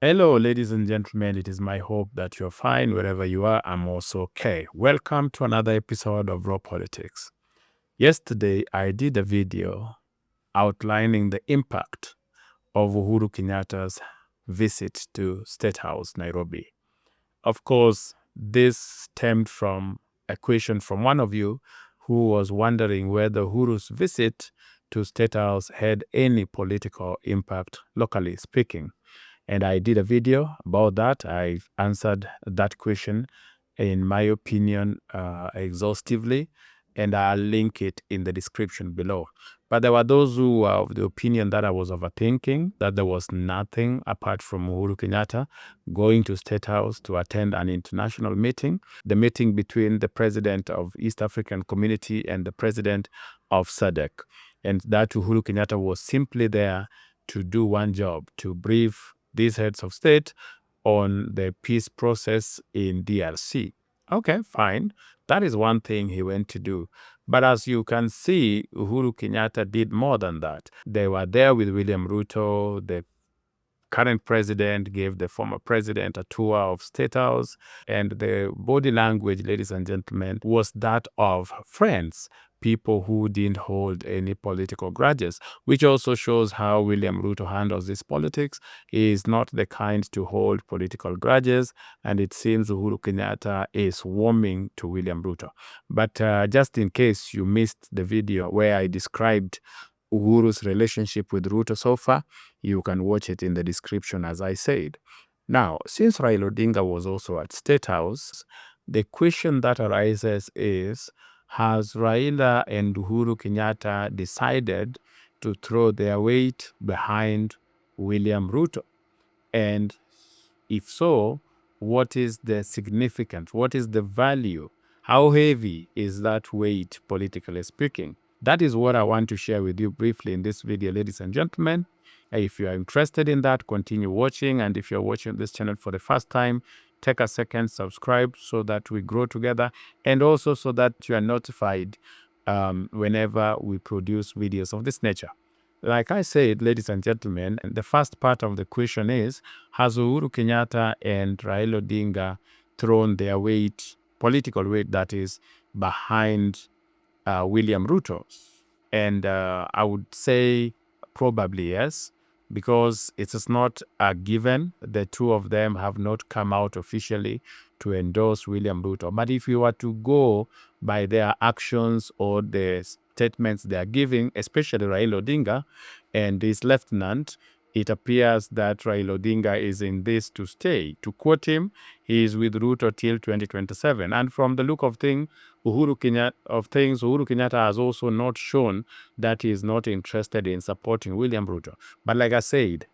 Hello, ladies and gentlemen. It is my hope that you're fine wherever you are. I'm also okay. Welcome to another episode of Raw Politics. Yesterday, I did a video outlining the impact of Uhuru Kenyatta's visit to State House, Nairobi. Of course, this stemmed from a question from one of you who was wondering whether Uhuru's visit to State House had any political impact, locally speaking. And I did a video about that. I answered that question, in my opinion, exhaustively, and I'll link it in the description below. But there were those who were of the opinion that I was overthinking, that there was nothing apart from Uhuru Kenyatta going to State House to attend an international meeting, the meeting between the president of East African Community and the president of SADC. And that Uhuru Kenyatta was simply there to do one job, to brief these heads of state on the peace process in DRC. Okay, fine. That is one thing he went to do. But as you can see, Uhuru Kenyatta did more than that. They were there with William Ruto. The current president gave the former president a tour of State House, and the body language, ladies and gentlemen, was that of friends, people who didn't hold any political grudges, which also shows how William Ruto handles his politics. He is not the kind to hold political grudges, and it seems Uhuru Kenyatta is warming to William Ruto. But just in case you missed the video where I described Uhuru's relationship with Ruto so far, you can watch it in the description, as I said. Now, since Raila Odinga was also at State House, the question that arises is, has Raila and Uhuru Kenyatta decided to throw their weight behind William Ruto? And if so, what is the significance? What is the value? How heavy is that weight, politically speaking? That is what I want to share with you briefly in this video, ladies and gentlemen. If you are interested in that, continue watching. And if you're watching this channel for the first time, take a second, subscribe so that we grow together, and also so that you are notified whenever we produce videos of this nature. Like I said, ladies and gentlemen, the first part of the question is, has Uhuru Kenyatta and Raila Odinga thrown their weight, political weight that is, behind William Ruto? And I would say probably yes, because it is not a given. The two of them have not come out officially to endorse William Ruto. But if you were to go by their actions or the statements they are giving, especially Raila Odinga and his lieutenant, it appears that Raila Odinga is in this to stay. To quote him, he is with Ruto till 2027. And from the look of things, Uhuru Kenyatta has also not shown that he is not interested in supporting William Ruto. But like I said,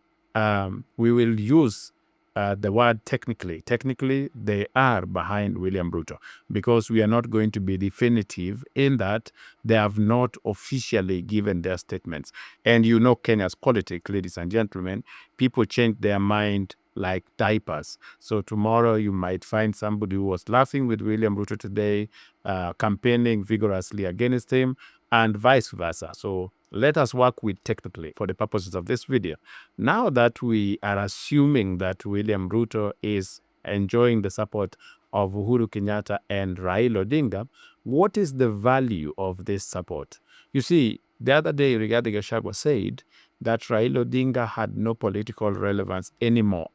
we will use the word technically. Technically, they are behind William Ruto, because we are not going to be definitive in that they have not officially given their statements. And you know Kenya's politics, ladies and gentlemen, people change their mind like diapers. So tomorrow you might find somebody who was laughing with William Ruto today, campaigning vigorously against him, and vice versa. So let us work with technically for the purposes of this video. Now that we are assuming that William Ruto is enjoying the support of Uhuru Kenyatta and Raila Odinga, what is the value of this support? You see, the other day, Rigathi Gachagua said that Raila Odinga had no political relevance anymore.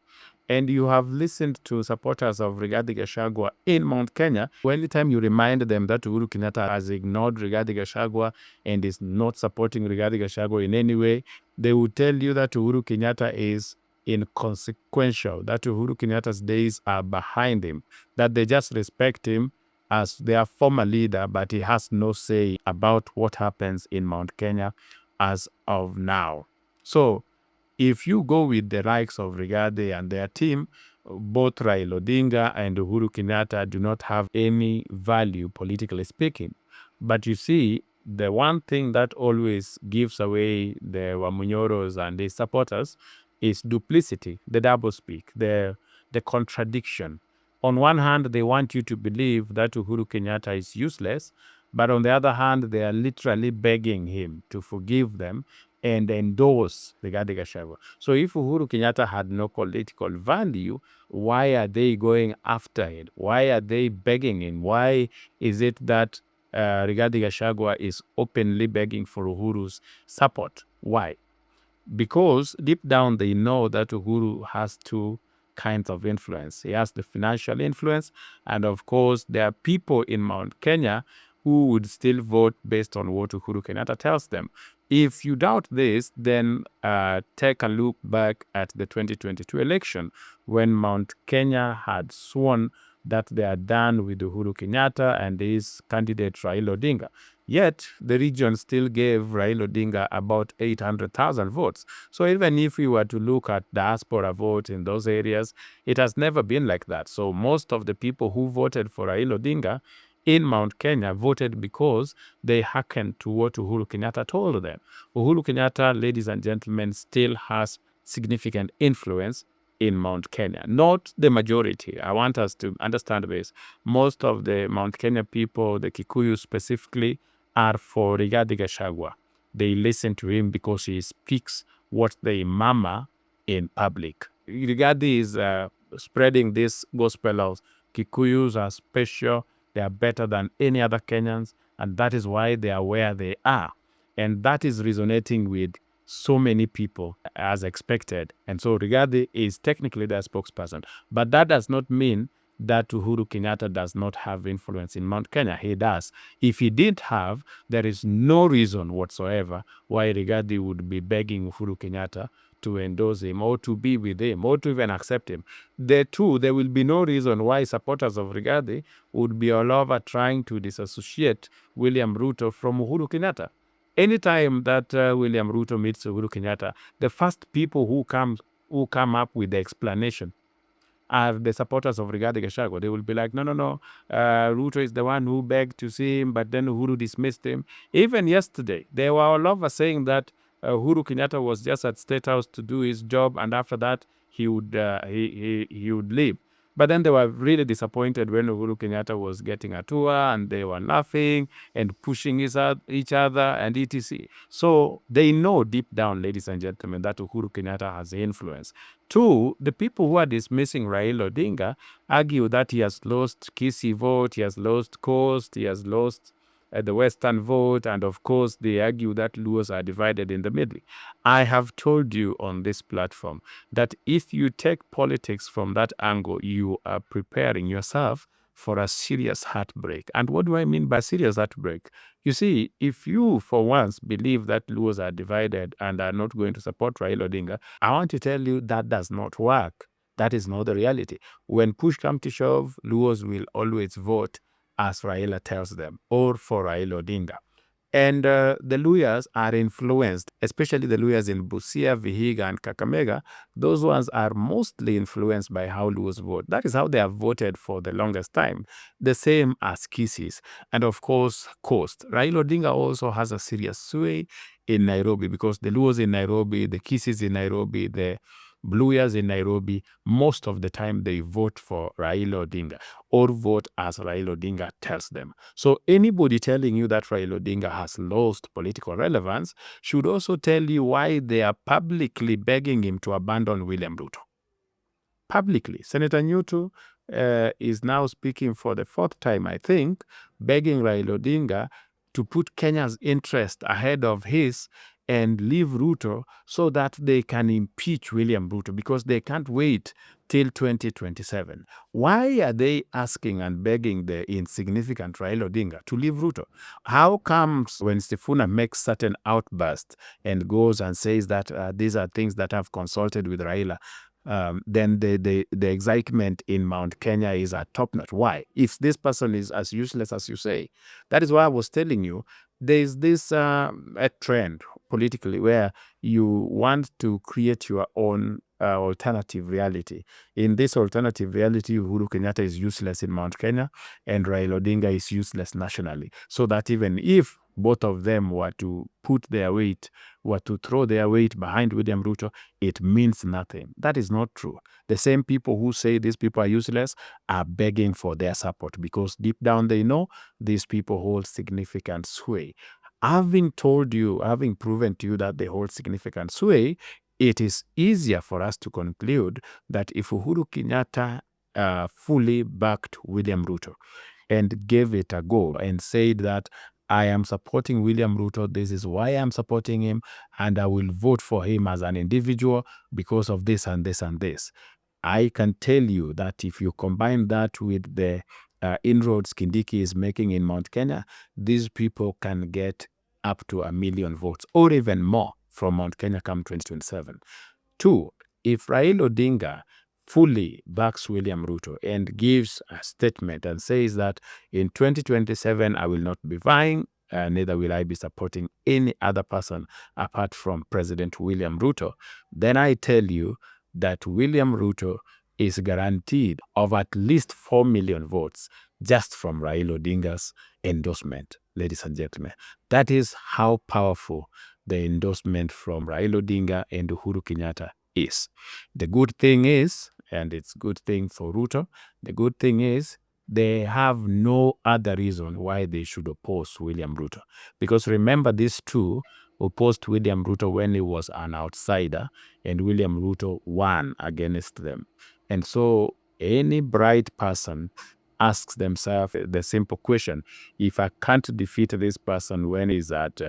And you have listened to supporters of Rigathi Gachagua in Mount Kenya. Anytime you remind them that Uhuru Kenyatta has ignored Rigathi Gachagua and is not supporting Rigathi Gachagua in any way, they will tell you that Uhuru Kenyatta is inconsequential, that Uhuru Kenyatta's days are behind him, that they just respect him as their former leader, but he has no say about what happens in Mount Kenya as of now. So if you go with the likes of Rigathi and their team, both Raila Odinga and Uhuru Kenyatta do not have any value, politically speaking. But you see, the one thing that always gives away the Wamunyoros and their supporters is duplicity, the doublespeak, the contradiction. On one hand, they want you to believe that Uhuru Kenyatta is useless, but on the other hand, they are literally begging him to forgive them and endorse Rigathi Gachagua. So if Uhuru Kenyatta had no political value, why are they going after it? Why are they begging him? Why is it that Rigathi Gachagua is openly begging for Uhuru's support? Why? Because deep down they know that Uhuru has two kinds of influence. He has the financial influence, and of course there are people in Mount Kenya who would still vote based on what Uhuru Kenyatta tells them. If you doubt this, then take a look back at the 2022 election when Mount Kenya had sworn that they are done with Uhuru Kenyatta and his candidate Raila Odinga. Yet, the region still gave Raila Odinga about 800,000 votes. So even if we were to look at diaspora votes in those areas, it has never been like that. So most of the people who voted for Raila Odinga in Mount Kenya voted because they hearkened to what Uhuru Kenyatta told them. Uhuru Kenyatta, ladies and gentlemen, still has significant influence in Mount Kenya. Not the majority. I want us to understand this. Most of the Mount Kenya people, the Kikuyu specifically, are for Rigathi Gachagua. They listen to him because he speaks what they murmur in public. Rigathi is spreading this gospel of Kikuyus are special, they are better than any other Kenyans, and that is why they are where they are. And that is resonating with so many people as expected. And so Rigathi is technically their spokesperson. But that does not mean that Uhuru Kenyatta does not have influence in Mount Kenya. He does. If he did have, there is no reason whatsoever why Rigathi would be begging Uhuru Kenyatta to endorse him or to be with him or to even accept him. There will be no reason why supporters of Rigathi would be all over trying to disassociate William Ruto from Uhuru Kenyatta. Anytime that William Ruto meets Uhuru Kenyatta, the first people who come up with the explanation are the supporters of Rigathi Gachagua. They will be like, no, Ruto is the one who begged to see him, but then Uhuru dismissed him. Even yesterday, they were all over saying that Uhuru Kenyatta was just at State House to do his job, and after that, he would leave. But then they were really disappointed when Uhuru Kenyatta was getting a tour and they were laughing and pushing each other and etc. So they know deep down, ladies and gentlemen, that Uhuru Kenyatta has influence. Two, the people who are dismissing Raila Odinga argue that he has lost Kisii vote, he has lost Coast, he has lost the Western vote, and of course they argue that Luos are divided in the middle. I have told you on this platform that if you take politics from that angle, you are preparing yourself for a serious heartbreak. And what do I mean by serious heartbreak? You see, if you for once believe that Luos are divided and are not going to support Raila Odinga, I want to tell you that does not work. That is not the reality. When push comes to shove, Luos will always vote as Raila tells them or for Raila Odinga. And the Luyas are influenced, especially the Luyas in Busia, Vihiga, and Kakamega. Those ones are mostly influenced by how Luos vote. That is how they have voted for the longest time. The same as Kisis. And of course, Coast. Raila Odinga also has a serious sway in Nairobi because the Luos in Nairobi, the Kisis in Nairobi, the Luyas in Nairobi, most of the time they vote for Raila Odinga or vote as Raila Odinga tells them. So anybody telling you that Raila Odinga has lost political relevance should also tell you why they are publicly begging him to abandon William Ruto. Publicly. Senator Nyutu is now speaking for the fourth time, I think, begging Raila Odinga to put Kenya's interest ahead of his and leave Ruto so that they can impeach William Ruto because they can't wait till 2027. Why are they asking and begging the insignificant Raila Odinga to leave Ruto? How comes when Sifuna makes certain outbursts and goes and says that these are things that I've consulted with Raila, then the excitement in Mount Kenya is at top notch. Why? If this person is as useless as you say, that is why I was telling you, there's this a trend politically where you want to create your own alternative reality. In this alternative reality, Uhuru Kenyatta is useless in Mount Kenya and Raila Odinga is useless nationally. So that even if both of them were to throw their weight behind William Ruto, it means nothing. That is not true. The same people who say these people are useless are begging for their support because deep down they know these people hold significant sway. Having told you, having proven to you that they hold significant sway, it is easier for us to conclude that if Uhuru Kenyatta fully backed William Ruto and gave it a go and said that I am supporting William Ruto, this is why I'm supporting him, and I will vote for him as an individual because of this and this and this. I can tell you that if you combine that with the inroads Kindiki is making in Mount Kenya, these people can get up to 1 million votes or even more from Mount Kenya come 2027. Two, if Raila Odinga fully backs William Ruto and gives a statement and says that in 2027 I will not be vying, neither will I be supporting any other person apart from President William Ruto, then I tell you that William Ruto is guaranteed of at least 4 million votes just from Raila Odinga's endorsement, ladies and gentlemen. That is how powerful the endorsement from Raila Odinga and Uhuru Kenyatta is. The good thing is, and it's a good thing for Ruto, the good thing is they have no other reason why they should oppose William Ruto. Because remember, these two opposed William Ruto when he was an outsider, and William Ruto won against them. And so any bright person asks themselves the simple question, if I can't defeat this person when he's at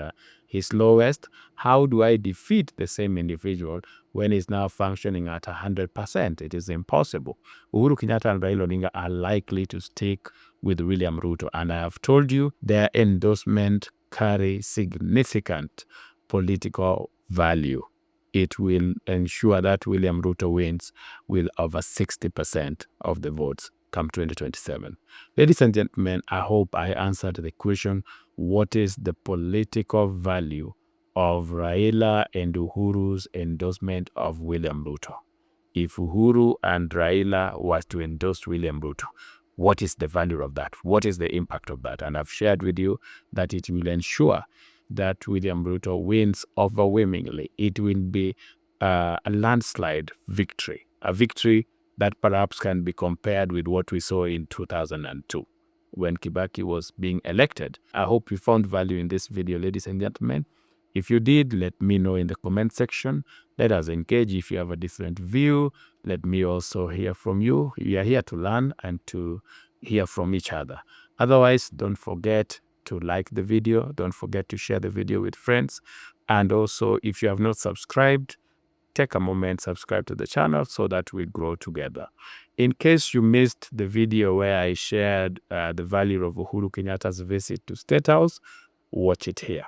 his lowest, how do I defeat the same individual when he's now functioning at 100%? It is impossible. Uhuru Kenyatta and Raila Odinga are likely to stick with William Ruto. And I have told you their endorsement carry significant political value. It will ensure that William Ruto wins with over 60% of the votes come 2027. Ladies and gentlemen, I hope I answered the question, what is the political value of Raila and Uhuru's endorsement of William Ruto? If Uhuru and Raila was to endorse William Ruto, what is the value of that? What is the impact of that? And I've shared with you that it will ensure that William Ruto wins overwhelmingly. It will be a landslide victory, a victory that perhaps can be compared with what we saw in 2002 when Kibaki was being elected. I hope you found value in this video, ladies and gentlemen. If you did, let me know in the comment section. Let us engage. If you have a different view, let me also hear from you. We are here to learn and to hear from each other. Otherwise, don't forget to like the video. Don't forget to share the video with friends. And also, if you have not subscribed, take a moment, subscribe to the channel so that we grow together. In case you missed the video where I shared the value of Uhuru Kenyatta's visit to State House, watch it here.